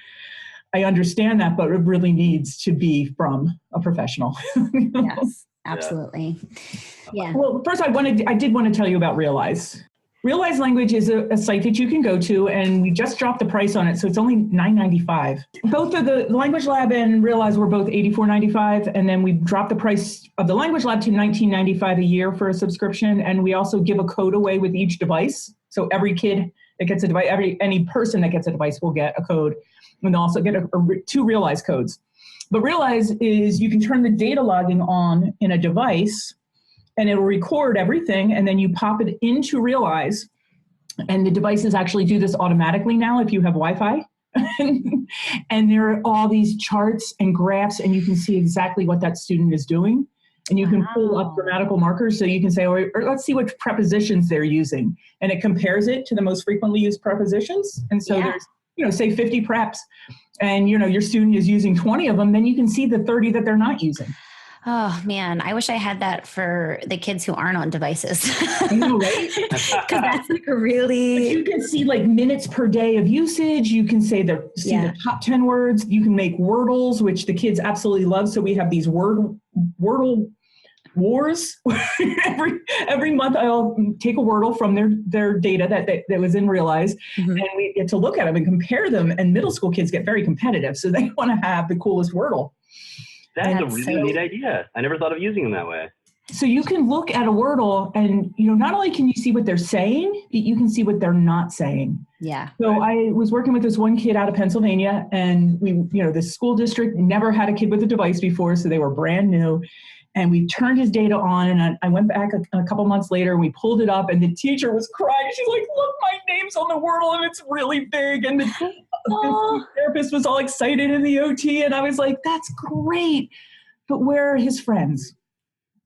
I understand that, but it really needs to be from a professional. Yes, absolutely. Yeah. Well, first I did want to tell you about Realize. Realize Language is a site that you can go to, and we just dropped the price on it, so it's only $9.95. Both of the Language Lab and Realize were both $84.95, and then we dropped the price of the Language Lab to $19.95 a year for a subscription, and we also give a code away with each device. So every kid that gets a device, any person that gets a device will get a code, and they'll also get 2 Realize codes. But Realize is you can turn the data logging on in a device, and it'll record everything, and then you pop it into Realize, and the devices actually do this automatically now if you have Wi-Fi. And there are all these charts and graphs, and you can see exactly what that student is doing. And you can pull up grammatical markers, so you can say, or let's see which prepositions they're using. And it compares it to the most frequently used prepositions. And so there's, say 50 preps, and your student is using 20 of them, then you can see the 30 that they're not using. Oh man, I wish I had that for the kids who aren't on devices. I know, right? Because that's like really. But you can see like minutes per day of usage. You can see the top 10 words. You can make Wordles, which the kids absolutely love. So we have these Wordle wars. every month I'll take a Wordle from their data that was in Realize, and we get to look at them and compare them. And middle school kids get very competitive, so they want to have the coolest Wordle. That's a really neat idea. I never thought of using them that way. So you can look at a Wordle, and not only can you see what they're saying, but you can see what they're not saying. Yeah. So I was working with this one kid out of Pennsylvania, and the school district never had a kid with a device before, so they were brand new. And we turned his data on, and I went back a couple months later, and we pulled it up, and the teacher was crying. She's like, look, my name's on the Wordle, and it's really big. And the therapist was all excited in the OT, and I was like, that's great. But where are his friends?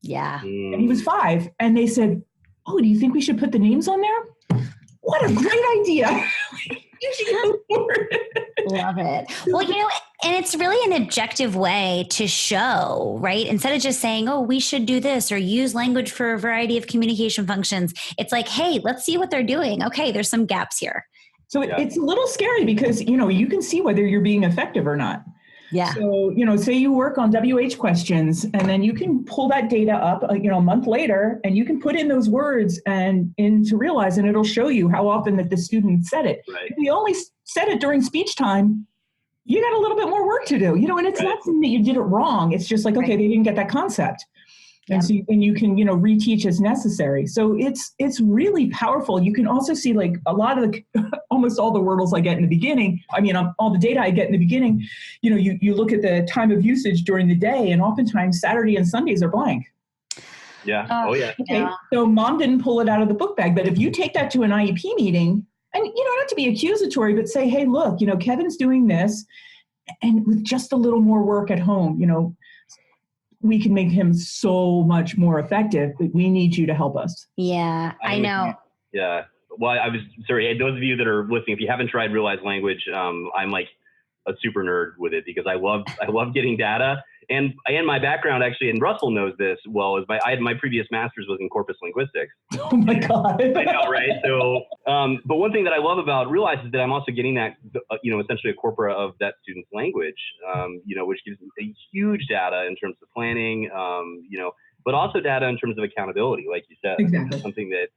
Yeah. And he was 5, and they said, oh, do you think we should put the names on there? What a great idea. You should go for it. Love it. Well, and it's really an objective way to show, right? Instead of just saying, oh, we should do this or use language for a variety of communication functions. It's like, hey, let's see what they're doing. Okay, there's some gaps here. So it's a little scary because, you can see whether you're being effective or not. Yeah. So, say you work on WH questions, and then you can pull that data up, a month later, and you can put in those words and into Realize, and it'll show you how often that the student said it. Right. If you only said it during speech time, you got a little bit more work to do, and it's not something that you did it wrong. It's just like, okay, they didn't get that concept. And so you can, reteach as necessary. So it's really powerful. You can also see like a lot of almost all the Wordles I get in the beginning. I mean, all the data I get in the beginning, you look at the time of usage during the day, and oftentimes Saturday and Sundays are blank. Yeah. Oh yeah. Okay. Yeah. So mom didn't pull it out of the book bag, but if you take that to an IEP meeting, and not to be accusatory, but say, hey, look, Kevin's doing this, and with just a little more work at home, we can make him so much more effective, but we need you to help us. Yeah, I know. Yeah. Well, I was sorry. Those of you that are listening, if you haven't tried Realize Language, I'm like a super nerd with it because I love getting data. And my background actually, and Russell knows this well, is my previous master's was in corpus linguistics. Oh my God. I know, right? So, but one thing that I love about Realize is that I'm also getting that, essentially a corpora of that student's language, which gives a huge data in terms of planning, but also data in terms of accountability, like you said. Exactly. Something that,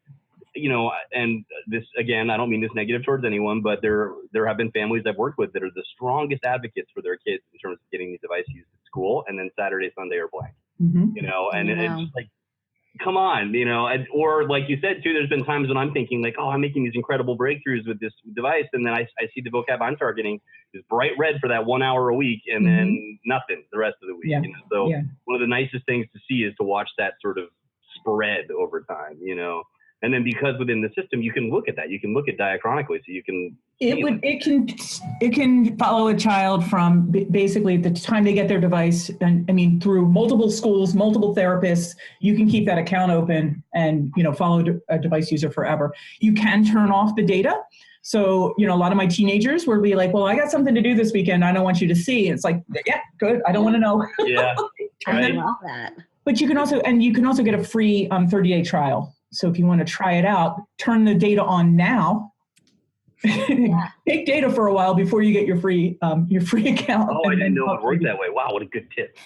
and this, again, I don't mean this negative towards anyone, but there have been families I've worked with that are the strongest advocates for their kids in terms of getting these devices used at school, and then Saturday, Sunday are blank, and it's just like, come on, or like you said too, there's been times when I'm thinking like, oh, I'm making these incredible breakthroughs with this device, and then I see the vocab I'm targeting is bright red for that 1 hour a week, and then nothing the rest of the week. Yeah. So one of the nicest things to see is to watch that sort of spread over time, And then because within the system, you can look at that. You can look at diachronically, so you can. It can follow a child from basically the time they get their device, and I mean through multiple schools, multiple therapists. You can keep that account open and follow a device user forever. You can turn off the data. So a lot of my teenagers will be like, "Well, I got something to do this weekend. I don't want you to see." It's like, yeah, good. I don't want to know. Yeah, I love that. But you can also get a free 30-day trial. So if you want to try it out, turn the data on now. Yeah. Take data for a while before you get your free account. Oh, I didn't know it worked that way. Wow, what a good tip.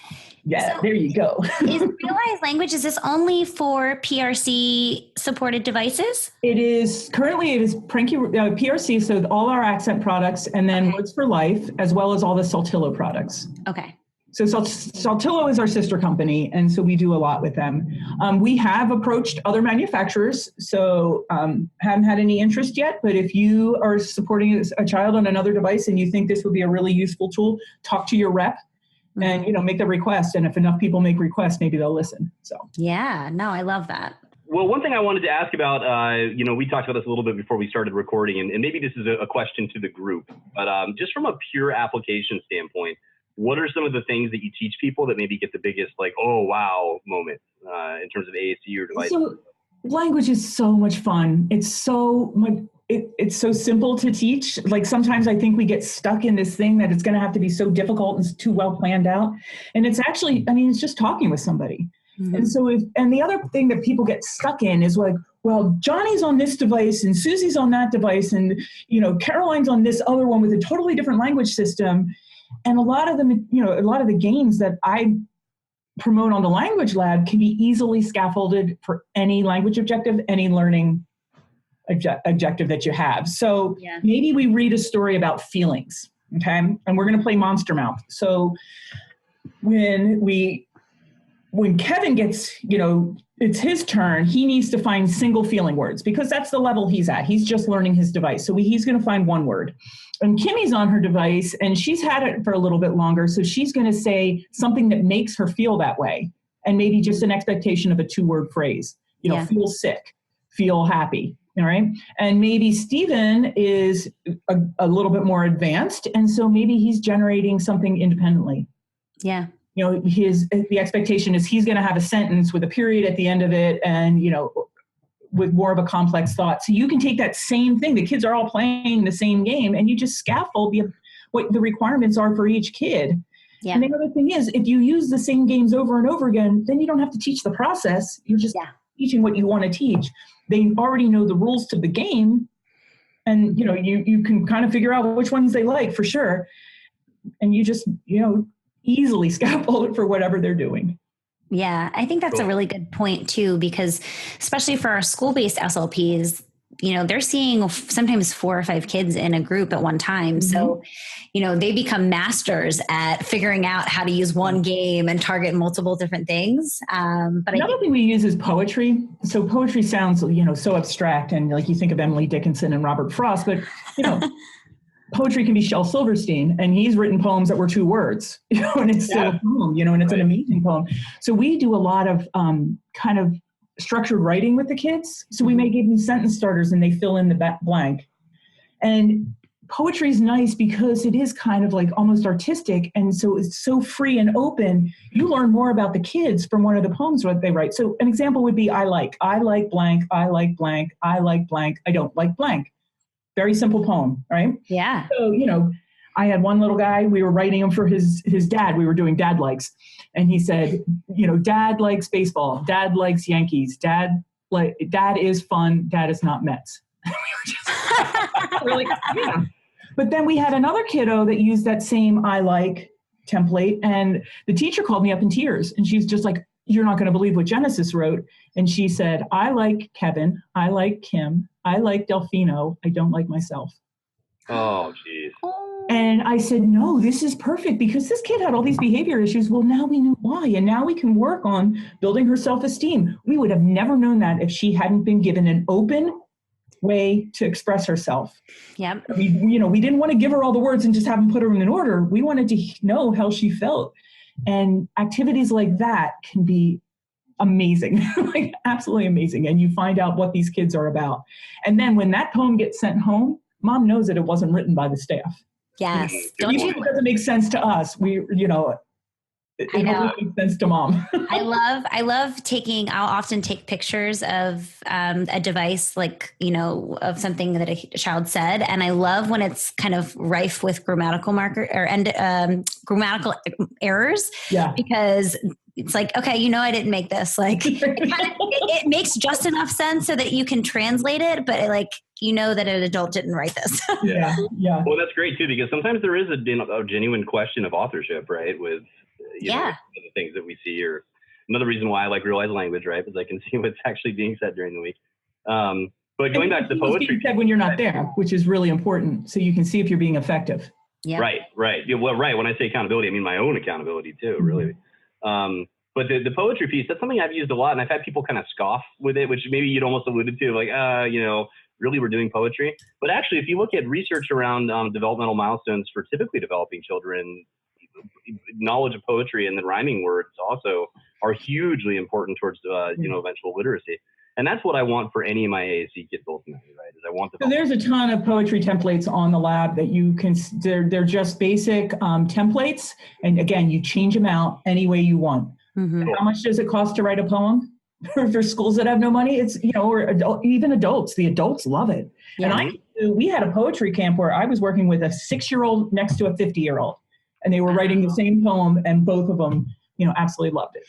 Yeah, so there you go. Is Realized Language, is this only for PRC supported devices? It is PRC, so all our accent products, and then Words for Life, as well as all the Saltillo products. Okay. So Saltillo is our sister company, and so we do a lot with them. We have approached other manufacturers, so haven't had any interest yet, but if you are supporting a child on another device and you think this would be a really useful tool, talk to your rep and make the request. And if enough people make requests, maybe they'll listen. So yeah, no, I love that. Well, one thing I wanted to ask about, we talked about this a little bit before we started recording, and maybe this is a question to the group, but just from a pure application standpoint, what are some of the things that you teach people that maybe get the biggest, like, oh, wow moment in terms of AAC or device? So language is so much fun. It's so much. It's so simple to teach. Like sometimes I think we get stuck in this thing that it's going to have to be so difficult and too well planned out. And it's actually, it's just talking with somebody. Mm-hmm. And the other thing that people get stuck in is like, well, Johnny's on this device and Susie's on that device. And, Caroline's on this other one with a totally different language system. And a lot of the games that I promote on the Language Lab can be easily scaffolded for any language objective, any learning objective that you have. So maybe we read a story about feelings, okay? And we're going to play Monster Mouth. So when Kevin gets, it's his turn, he needs to find single feeling words because that's the level he's at. He's just learning his device. So he's going to find one word. And Kimmy's on her device and she's had it for a little bit longer. So she's going to say something that makes her feel that way. And maybe just an expectation of a 2-word phrase, feel sick, feel happy. All right. And maybe Stephen is a little bit more advanced. And so maybe he's generating something independently. Yeah. The expectation is he's going to have a sentence with a period at the end of it and, with more of a complex thought. So you can take that same thing. The kids are all playing the same game and you just scaffold what the requirements are for each kid. Yeah. And the other thing is, if you use the same games over and over again, then you don't have to teach the process. You're just teaching what you want to teach. They already know the rules to the game. And, you can kind of figure out which ones they like for sure. And you just, easily scaffold it for whatever they're doing. Yeah, I think that's a really good point too, because especially for our school-based SLPs, they're seeing sometimes 4 or 5 kids in a group at one time. Mm-hmm. So, they become masters at figuring out how to use one game and target multiple different things. But another thing we use is poetry. So poetry sounds, so abstract and like you think of Emily Dickinson and Robert Frost, but, poetry can be Shel Silverstein, and he's written poems that were 2 words, and it's still a poem, and it's an amazing poem. So we do a lot of kind of structured writing with the kids. So we may give them sentence starters and they fill in the blank. And poetry is nice because it is kind of like almost artistic. And so it's so free and open. You learn more about the kids from one of the poems that they write. So an example would be, I like blank, I like blank, I like blank, I don't like blank. Very simple poem, right? Yeah. So, I had one little guy, we were writing him for his dad. We were doing dad likes. And he said, dad likes baseball. Dad likes Yankees. Dad is fun. Dad is not Mets. We were just really, yeah. But then we had another kiddo that used that same I like template. And the teacher called me up in tears. And she's just like, you're not going to believe what Genesis wrote. And she said, I like Kevin. I like Kim. I like Delfino. I don't like myself. Oh, geez. And I said, no, this is perfect because this kid had all these behavior issues. Well, now we know why. And now we can work on building her self-esteem. We would have never known that if she hadn't been given an open way to express herself. Yep. We didn't want to give her all the words and just have them put her in an order. We wanted to know how she felt. And activities like that can be amazing, like absolutely amazing. And you find out what these kids are about. And then when that poem gets sent home, mom knows that it wasn't written by the staff. Yes. Even if it doesn't make sense to us, it always makes sense to mom. I love I'll often take pictures of a device, like, of something that a child said. And I love when it's kind of rife with grammatical grammatical errors. Yeah. Because it's like, okay, I didn't make this. Like, it makes just enough sense so that you can translate it, but that an adult didn't write this. Yeah. Well, that's great too, because sometimes there is a genuine question of authorship, right? With the things that we see, or another reason why I like real language, right? Because I can see what's actually being said during the week. But going back to the poetry, being said when you're not there, which is really important, so you can see if you're being effective. Yeah. Right. Yeah, well, right. When I say accountability, I mean my own accountability too, really. But the poetry piece, that's something I've used a lot, and I've had people kind of scoff with it, which maybe you'd almost alluded to, like, really we're doing poetry. But actually, if you look at research around developmental milestones for typically developing children, knowledge of poetry and the rhyming words also are hugely important towards eventual literacy. And that's what I want for any of my AAC kids ultimately, right? Is I want So there's a ton of poetry templates on the lab that you can, they're just basic templates. And again, you change them out any way you want. Mm-hmm. How much does it cost to write a poem? For schools that have no money, it's, or even adults, the adults love it. Yeah. And we had a poetry camp where I was working with a 6-year-old next to a 50-year-old, and they were writing the same poem, and both of them, absolutely loved it.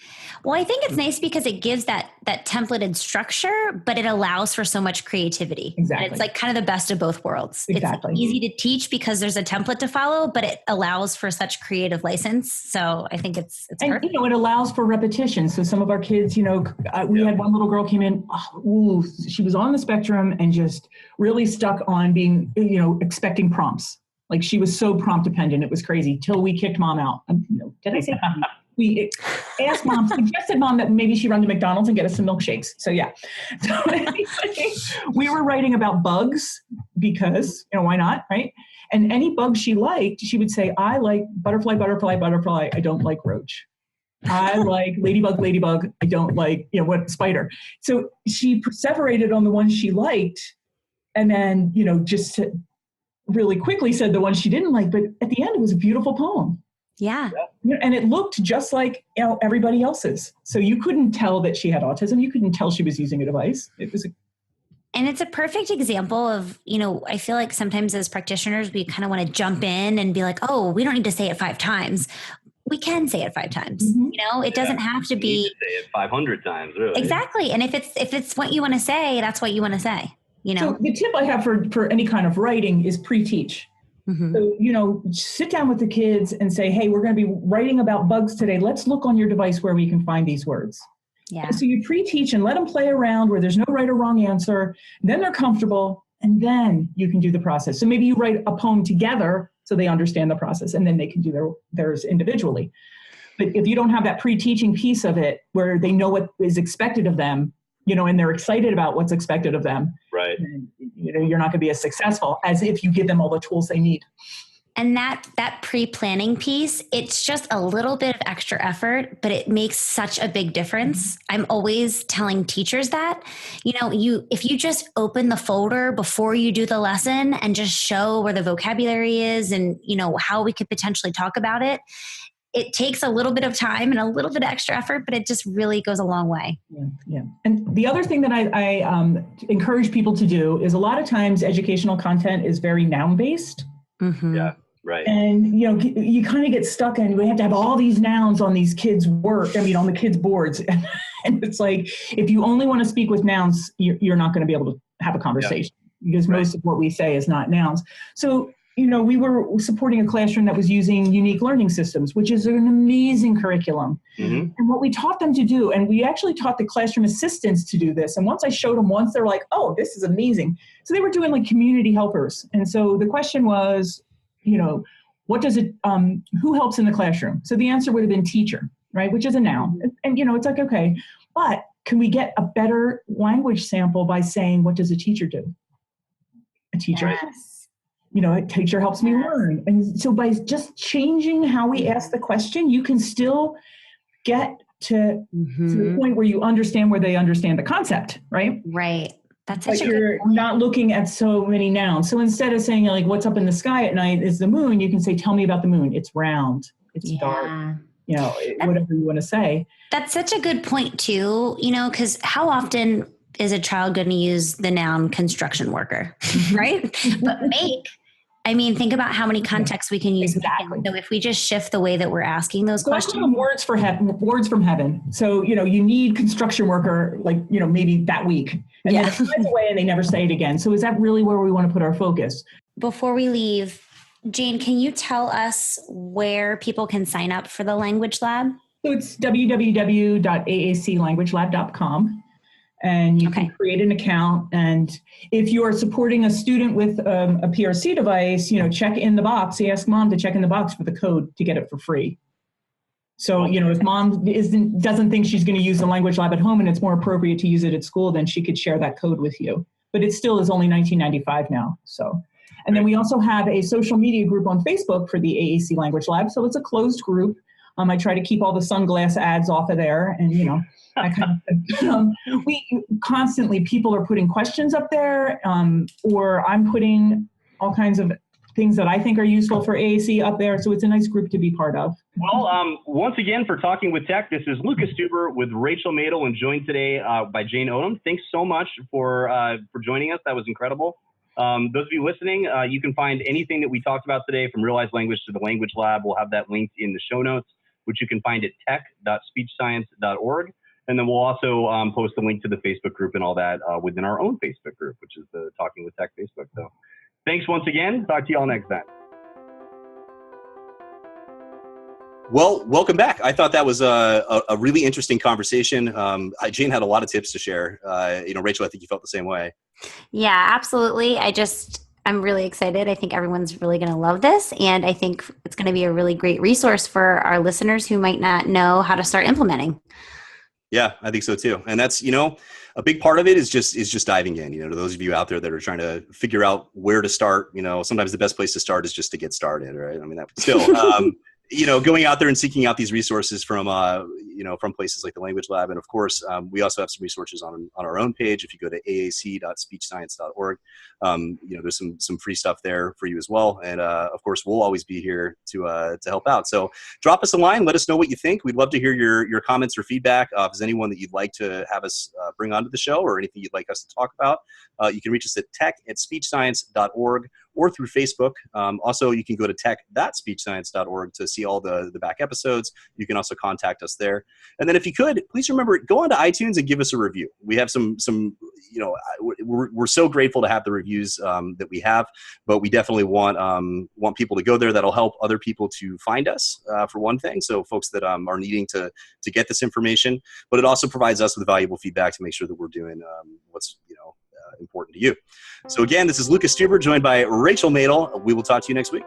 Well, I think it's nice because it gives that templated structure, but it allows for so much creativity. Exactly. And it's like kind of the best of both worlds. Exactly. It's easy to teach because there's a template to follow, but it allows for such creative license. So I think it's perfect. And, it allows for repetition. So some of our kids, we had one little girl came in, she was on the spectrum and just really stuck on being, expecting prompts. Like she was so prompt dependent. It was crazy till we kicked mom out. Did I say we asked mom, suggested mom that maybe she run to McDonald's and get us some milkshakes. So yeah. So we were writing about bugs because, why not, right? And any bug she liked, she would say, I like butterfly, butterfly, butterfly. I don't like roach. I like ladybug, ladybug. I don't like, spider. So she separated on the ones she liked and then, just really quickly said the ones she didn't like. But at the end, it was a beautiful poem. Yeah. And it looked just like everybody else's. So you couldn't tell that she had autism. You couldn't tell she was using a device. And it's a perfect example of, I feel like sometimes as practitioners, we kind of want to jump in and be like, oh, we don't need to say it 5 times. We can say it 5 times. Mm-hmm. It doesn't have to be. Say it 500 times, really. Exactly. And if it's what you want to say, that's what you want to say. So the tip I have for any kind of writing is pre-teach. Mm-hmm. So, sit down with the kids and say, hey, we're going to be writing about bugs today. Let's look on your device where we can find these words. Yeah. And so you pre-teach and let them play around where there's no right or wrong answer. Then they're comfortable, and then you can do the process. So maybe you write a poem together so they understand the process, and then they can do theirs individually. But if you don't have that pre-teaching piece of it where they know what is expected of them, and they're excited about what's expected of them, right? And, you're not going to be as successful as if you give them all the tools they need. And that pre-planning piece, it's just a little bit of extra effort, but it makes such a big difference. I'm always telling teachers that, if you just open the folder before you do the lesson and just show where the vocabulary is and, how we could potentially talk about it, it takes a little bit of time and a little bit of extra effort, but it just really goes a long way. Yeah. And the other thing that I encourage people to do is a lot of times educational content is very noun-based. Mm-hmm. Yeah, right. And, you kind of get stuck in, we have to have all these nouns on these kids' on the kids' boards. And it's like, if you only want to speak with nouns, you're not going to be able to have a conversation because most of what we say is not nouns. So, we were supporting a classroom that was using unique learning systems, which is an amazing curriculum. Mm-hmm. And what we taught them to do, and we actually taught the classroom assistants to do this. And once I showed them once, they're like, oh, this is amazing. So they were doing like community helpers. And so the question was, what does it, who helps in the classroom? So the answer would have been teacher, right? Which is a noun. And it's like, okay, but can we get a better language sample by saying, what does a teacher do? A teacher. Yes. A teacher helps me learn. And so by just changing how we ask the question, you can still get to the point where you understand where they understand the concept, right? Right. That's But such a you're good point. not looking at so many nouns. So instead of saying like, what's up in the sky at night is the moon, you can say, tell me about the moon. It's round. It's dark. You know, whatever you want to say. That's such a good point too, because how often is a child going to use the noun construction worker, right? But think about how many contexts we can use. Exactly. So if we just shift the way that we're asking those questions. I call them words from heaven. So, you need construction worker, maybe that week. And then it flies away and they never say it again. So is that really where we want to put our focus? Before we leave, Jane, can you tell us where people can sign up for the Language Lab? So it's www.aaclanguagelab.com. And you can create an account. And if you are supporting a student with a PRC device, check in the box, ask mom to check in the box for the code to get it for free. So, if mom doesn't think she's going to use the Language Lab at home and it's more appropriate to use it at school, then she could share that code with you. But it still is only $19.95 now. So, and then we also have a social media group on Facebook for the AAC Language Lab. So it's a closed group. I try to keep all the sunglass ads off of there, and that kind of we constantly, people are putting questions up there, or I'm putting all kinds of things that I think are useful for AAC up there. So it's a nice group to be part of. Well, once again, for Talking with Tech, this is Lucas Stuber with Rachel Madel and joined today by Jane Odom. Thanks so much for joining us. That was incredible. Those of you listening, you can find anything that we talked about today, from Real Life Language to the Language Lab. We'll have that linked in the show notes, which you can find at tech.speechscience.org. And then we'll also post a link to the Facebook group and all that within our own Facebook group, which is the Talking with Tech Facebook. So thanks once again. Talk to you all next time. Well, welcome back. I thought that was a really interesting conversation. Jane had a lot of tips to share. Rachel, I think you felt the same way. Yeah, absolutely. I'm really excited. I think everyone's really going to love this. And I think it's going to be a really great resource for our listeners who might not know how to start implementing. Yeah, I think so too. And that's, a big part of it is just diving in, to those of you out there that are trying to figure out where to start. Sometimes the best place to start is just to get started, right? Going out there and seeking out these resources from places like the Language Lab. And of course, we also have some resources on our own page. If you go to aac.speechscience.org, there's some free stuff there for you as well. And of course, we'll always be here to help out. So drop us a line. Let us know what you think. We'd love to hear your comments or feedback. If there's anyone that you'd like to have us bring onto the show, or anything you'd like us to talk about, you can reach us at tech@speechscience.org or through Facebook. Also, you can go to tech.speechscience.org to see all the back episodes. You can also contact us there. And then if you could, please remember, go onto iTunes and give us a review. We have we're so grateful to have the reviews that we have, but we definitely want people to go there. That'll help other people to find us, for one thing. So folks that are needing to get this information, but it also provides us with valuable feedback to make sure that we're doing what's important to you. So again, this is Lucas Stuber, joined by Rachel Madel. We will talk to you next week.